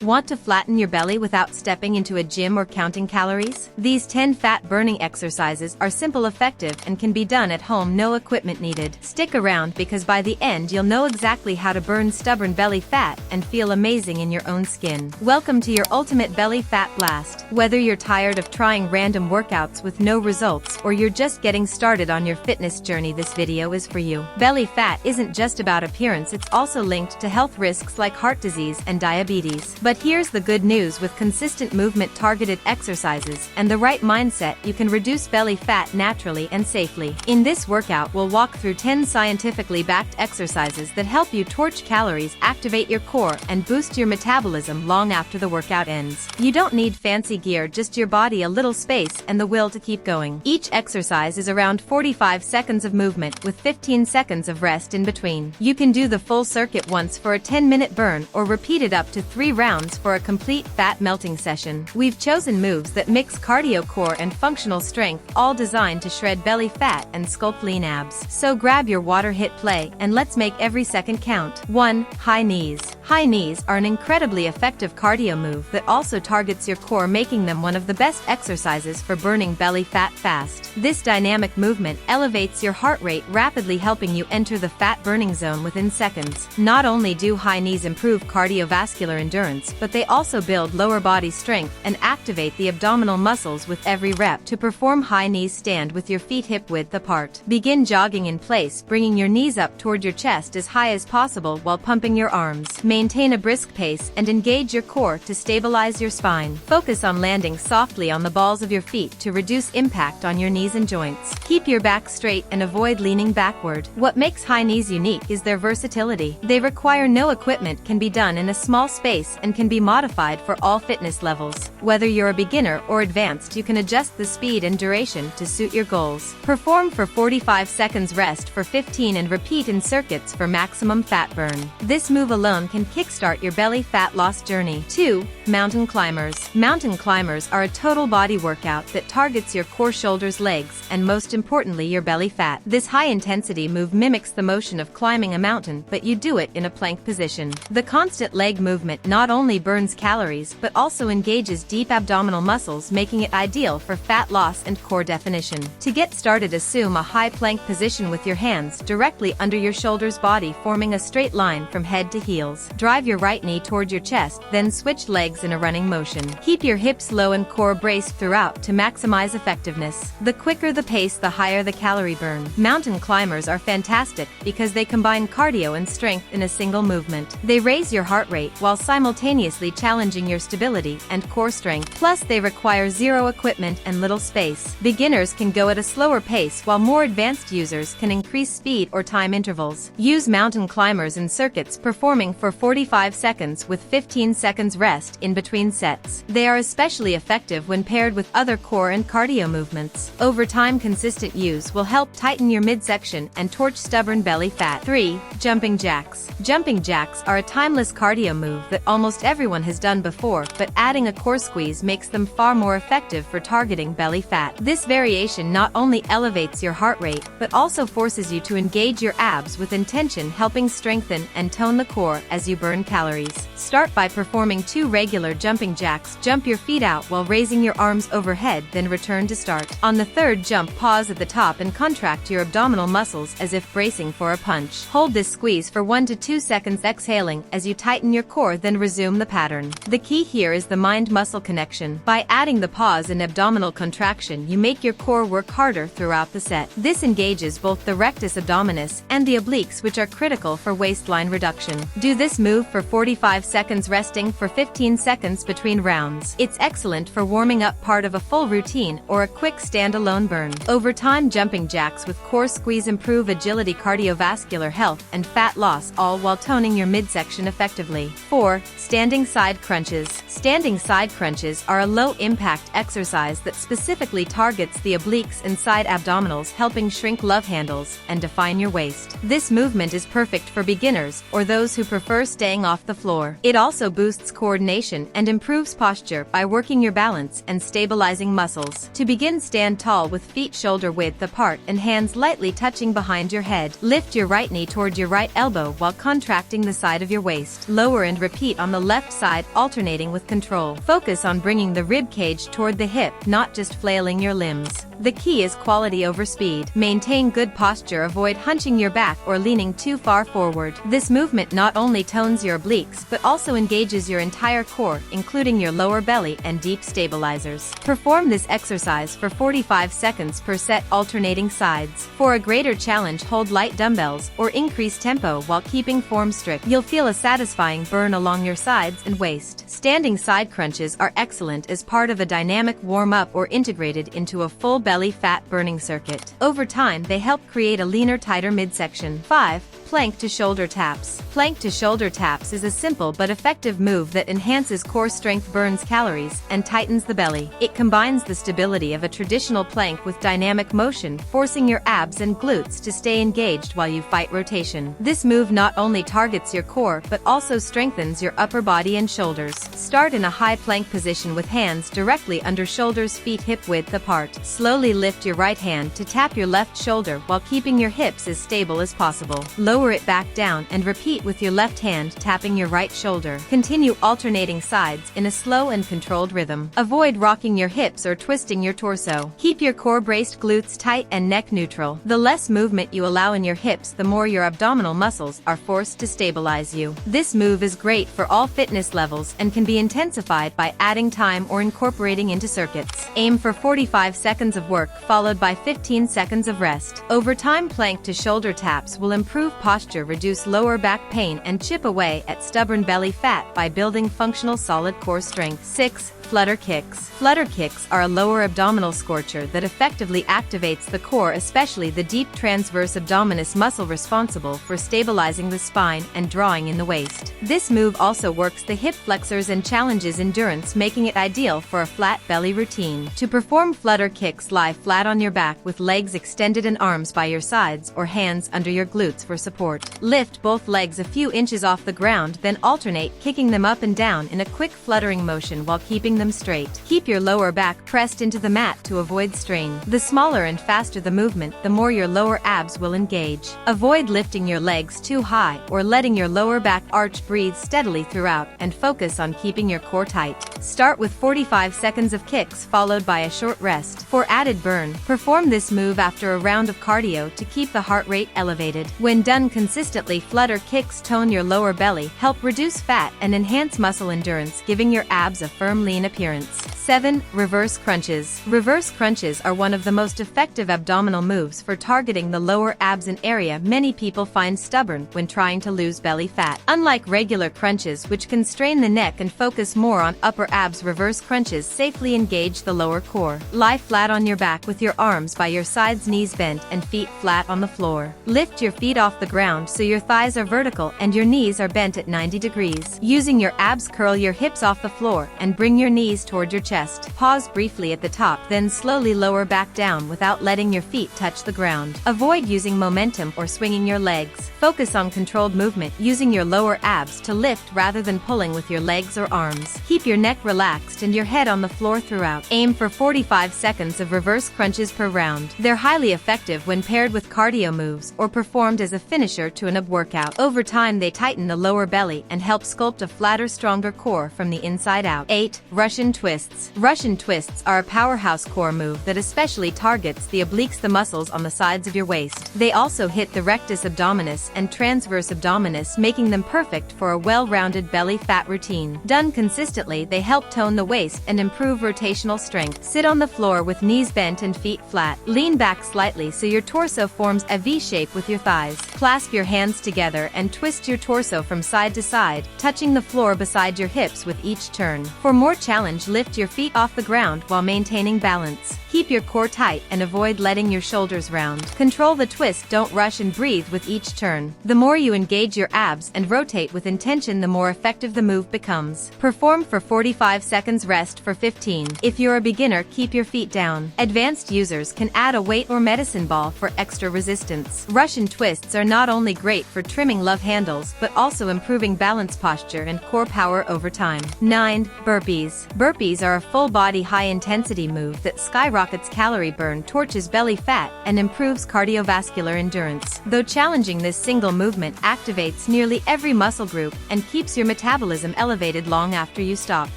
Want to flatten your belly without stepping into a gym or counting calories? These 10 fat-burning exercises are simple, effective, and can be done at home, no equipment needed. Stick around because by the end you'll know exactly how to burn stubborn belly fat and feel amazing in your own skin. Welcome to your ultimate belly fat blast. Whether you're tired of trying random workouts with no results or you're just getting started on your fitness journey, this video is for you. Belly fat isn't just about appearance, it's also linked to health risks like heart disease and diabetes. But here's the good news: with consistent movement, targeted exercises, and the right mindset, you can reduce belly fat naturally and safely. In this workout, we'll walk through 10 scientifically backed exercises that help you torch calories, activate your core, and boost your metabolism long after the workout ends. You don't need fancy gear, just your body, a little space, and the will to keep going. Each exercise is around 45 seconds of movement with 15 seconds of rest in between. You can do the full circuit once for a 10-minute burn or repeat it up to 3 rounds for a complete fat melting session. We've chosen moves that mix cardio, core, and functional strength, all designed to shred belly fat and sculpt lean abs. So grab your water, hit play, and let's make every second count. 1. High knees. High knees are an incredibly effective cardio move that also targets your core, making them one of the best exercises for burning belly fat fast. This dynamic movement elevates your heart rate, rapidly helping you enter the fat burning zone within seconds. Not only do high knees improve cardiovascular endurance, but they also build lower body strength and activate the abdominal muscles with every rep. To perform high knees, stand with your feet hip width apart. Begin jogging in place, bringing your knees up toward your chest as high as possible while pumping your arms. Maintain a brisk pace and engage your core to stabilize your spine. Focus on landing softly on the balls of your feet to reduce impact on your knees and joints. Keep your back straight and avoid leaning backward. What makes high knees unique is their versatility. They require no equipment, can be done in a small space, and can be modified for all fitness levels. Whether you're a beginner or advanced, you can adjust the speed and duration to suit your goals. Perform for 45 seconds, rest for 15, and repeat in circuits for maximum fat burn. This move alone can kickstart your belly fat loss journey. 2. Mountain climbers. Mountain climbers are a total body workout that targets your core, shoulders, legs, and most importantly, your belly fat. This high-intensity move mimics the motion of climbing a mountain, but you do it in a plank position. The constant leg movement not only burns calories but also engages deep abdominal muscles, making it ideal for fat loss and core definition. To get started, assume a high plank position with your hands directly under your shoulders, body forming a straight line from head to heels. Drive your right knee toward your chest, then switch legs in a running motion. Keep your hips low and core braced throughout to maximize effectiveness. The quicker the pace, the higher the calorie burn. Mountain climbers are fantastic because they combine cardio and strength in a single movement. They raise your heart rate while simultaneously challenging your stability and core strength. Plus, they require zero equipment and little space. Beginners can go at a slower pace while more advanced users can increase speed or time intervals. Use mountain climbers in circuits, performing for 45 seconds with 15 seconds rest in between sets. They are especially effective when paired with other core and cardio movements. Over time, consistent use will help tighten your midsection and torch stubborn belly fat. 3. Jumping jacks. Jumping jacks are a timeless cardio move that almost everyone has done before, but adding a core squeeze makes them far more effective for targeting belly fat. This variation not only elevates your heart rate, but also forces you to engage your abs with intention, helping strengthen and tone the core as you burn calories. Start by performing 2 regular jumping jacks. Jump your feet out while raising your arms overhead, then return to start. On the third jump, pause at the top and contract your abdominal muscles as if bracing for a punch. Hold this squeeze for 1 to 2 seconds, exhaling as you tighten your core, then resume the pattern. The key here is the mind-muscle connection. By adding the pause and abdominal contraction, you make your core work harder throughout the set. This engages both the rectus abdominis and the obliques, which are critical for waistline reduction. Do this move for 45 seconds, resting for 15 seconds between rounds. It's excellent for warming up, part of a full routine, or a quick standalone burn. Over time, jumping jacks with core squeeze improve agility, cardiovascular health, and fat loss, all while toning your midsection effectively. 4. Standing side crunches. Standing side crunches are a low-impact exercise that specifically targets the obliques and side abdominals, helping shrink love handles and define your waist. This movement is perfect for beginners or those who prefer staying off the floor. It also boosts coordination and improves posture by working your balance and stabilizing muscles. To begin, stand tall with feet shoulder width apart and hands lightly touching behind your head. Lift your right knee toward your right elbow while contracting the side of your waist. Lower and repeat on the left side, alternating with control. Focus on bringing the rib cage toward the hip, not just flailing your limbs. The key is quality over speed. Maintain good posture, avoid hunching your back or leaning too far forward. This movement not only tones your obliques but also engages your entire core, including your lower belly and deep stabilizers. Perform this exercise for 45 seconds per set, alternating sides. For a greater challenge, hold light dumbbells or increase tempo while keeping form strict. You'll feel a satisfying burn along your sides and waist. Standing side crunches are excellent as part of a dynamic warm-up or integrated into a full belly fat burning circuit. Over time, they help create a leaner, tighter midsection. 5. Plank to shoulder taps. Plank to shoulder taps is a simple but effective move that enhances core strength, burns calories, and tightens the belly. It combines the stability of a traditional plank with dynamic motion, forcing your abs and glutes to stay engaged while you fight rotation. This move not only targets your core but also strengthens your upper body and shoulders. Start in a high plank position with hands directly under shoulders, feet hip width apart. Slowly lift your right hand to tap your left shoulder while keeping your hips as stable as possible. Lower it back down and repeat with your left hand tapping your right shoulder. Continue alternating sides in a slow and controlled rhythm. Avoid rocking your hips or twisting your torso. Keep your core braced, glutes tight and neck neutral. The less movement you allow in your hips, the more your abdominal muscles are forced to stabilize you. This move is great for all fitness levels and can be intensified by adding time or incorporating into circuits. Aim for 45 seconds of work followed by 15 seconds of rest. Over time, plank to shoulder taps will improve posture, reduce lower back pain, and chip away at stubborn belly fat by building functional solid core strength. 6. Flutter kicks. Flutter kicks are a lower abdominal scorcher that effectively activates the core, especially the deep transverse abdominis muscle responsible for stabilizing the spine and drawing in the waist. This move also works the hip flexors and challenges endurance, making it ideal for a flat belly routine. To perform flutter kicks, lie flat on your back with legs extended and arms by your sides or hands under your glutes for support. Lift both legs a few inches off the ground, then alternate kicking them up and down in a quick fluttering motion while keeping them straight. Keep your lower back pressed into the mat to avoid strain. The smaller and faster the movement, the more your lower abs will engage. Avoid lifting your legs too high or letting your lower back arch. Breathe steadily throughout and focus on keeping your core tight. Start with 45 seconds of kicks followed by a short rest. For added burn, perform this move after a round of cardio to keep the heart rate elevated. When done consistently, flutter kicks tone your lower belly, help reduce fat, and enhance muscle endurance, giving your abs a firm, lean appearance. 7. Reverse crunches. Reverse crunches are one of the most effective abdominal moves for targeting the lower abs, an area many people find stubborn when trying to lose belly fat. Unlike regular crunches, which can strain the neck and focus more on upper abs, reverse crunches safely engage the lower core. Lie flat on your back with your arms by your sides, knees bent, and feet flat on the floor. Lift your feet off the ground so your thighs are vertical and your knees are bent at 90 degrees. Using your abs, curl your hips off the floor and bring your knees toward your chest. Pause briefly at the top, then slowly lower back down without letting your feet touch the ground. Avoid using momentum or swinging your legs. Focus on controlled movement, using your lower abs to lift rather than pulling with your legs or arms. Keep your neck relaxed and your head on the floor throughout. Aim for 45 seconds of reverse crunches per round. They're highly effective when paired with cardio moves or performed as a finisher to an ab workout. Over time, they tighten the lower belly and help sculpt a flatter, stronger core from the inside out. 8. Russian twists. Russian twists are a powerhouse core move that especially targets the obliques, the muscles on the sides of your waist. They also hit the rectus abdominis and transverse abdominis, making them perfect for a well-rounded belly fat routine. Done consistently, they help tone the waist and improve rotational strength. Sit on the floor with knees bent and feet flat. Lean back slightly so your torso forms a V shape with your thighs. Clasp your hands together and twist your torso from side to side, touching the floor beside your hips with each turn. For more challenge, lift your feet off the ground while maintaining balance. Keep your core tight and avoid letting your shoulders round. Control the twist, don't rush, and breathe with each turn. The more you engage your abs and rotate with intention, the more effective the move becomes. Perform for 45 seconds, rest for 15. If you're a beginner, keep your feet down. Advanced users can add a weight or medicine ball for extra resistance. Russian twists are not only great for trimming love handles, but also improving balance, posture, and core power over time. 9. Burpees. Burpees are our full-body high-intensity move that skyrockets calorie burn, torches belly fat, and improves cardiovascular endurance. Though challenging, this single movement activates nearly every muscle group and keeps your metabolism elevated long after you stop.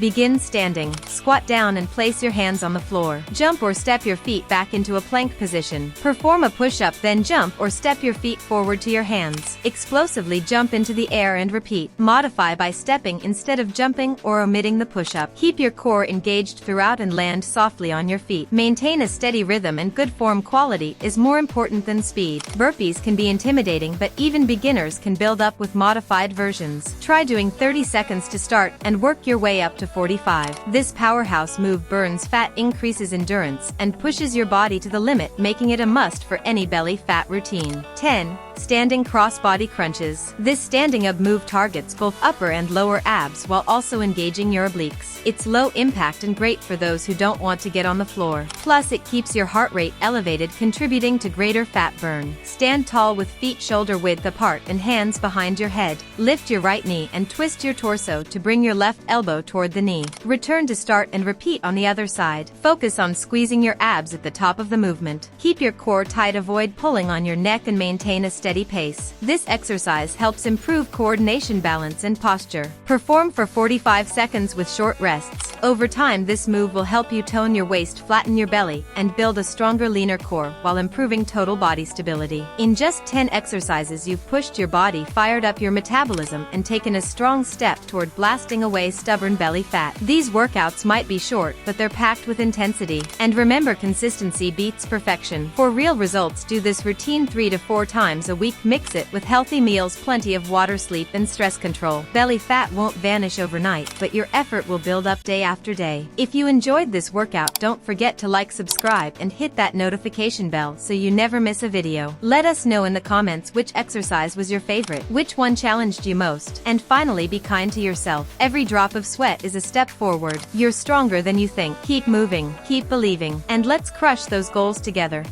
Begin standing. Squat down and place your hands on the floor. Jump or step your feet back into a plank position. Perform a push-up, then jump or step your feet forward to your hands. Explosively jump into the air and repeat. Modify by stepping instead of jumping or omitting the push-up. Keep your core engaged throughout and land softly on your feet. Maintain a steady rhythm, and good form quality is more important than speed. Burpees can be intimidating, but even beginners can build up with modified versions. Try doing 30 seconds to start and work your way up to 45. This powerhouse move burns fat, increases endurance, and pushes your body to the limit, making it a must for any belly fat routine. 10. Standing cross-body crunches. This standing up move targets both upper and lower abs while also engaging your obliques. It's low impact and great for those who don't want to get on the floor. Plus, it keeps your heart rate elevated, contributing to greater fat burn. Stand tall with feet shoulder width apart and hands behind your head. Lift your right knee and twist your torso to bring your left elbow toward the knee. Return to start and repeat on the other side. Focus on squeezing your abs at the top of the movement. Keep your core tight, avoid pulling on your neck, and maintain a steady pace. This exercise helps improve coordination, balance, and posture. Perform for 45 seconds with short rests. Over time, this move will help you tone your waist, flatten your belly, and build a stronger, leaner core while improving total body stability. In just 10 exercises, you've pushed your body, fired up your metabolism, and taken a strong step toward blasting away stubborn belly fat. These workouts might be short, but they're packed with intensity. And remember, consistency beats perfection. For real results, do this routine 3 to 4 times a week. Mix it with healthy meals, plenty of water, sleep, and stress control. Belly fat won't vanish overnight, but your effort will build up day after day. If you enjoyed this workout, don't forget to like, subscribe, and hit that notification bell so you never miss a video. Let us know in the comments which exercise was your favorite, which one challenged you most. And finally, be kind to yourself. Every drop of sweat is a step forward. You're stronger than you think. Keep moving, keep believing, and let's crush those goals together.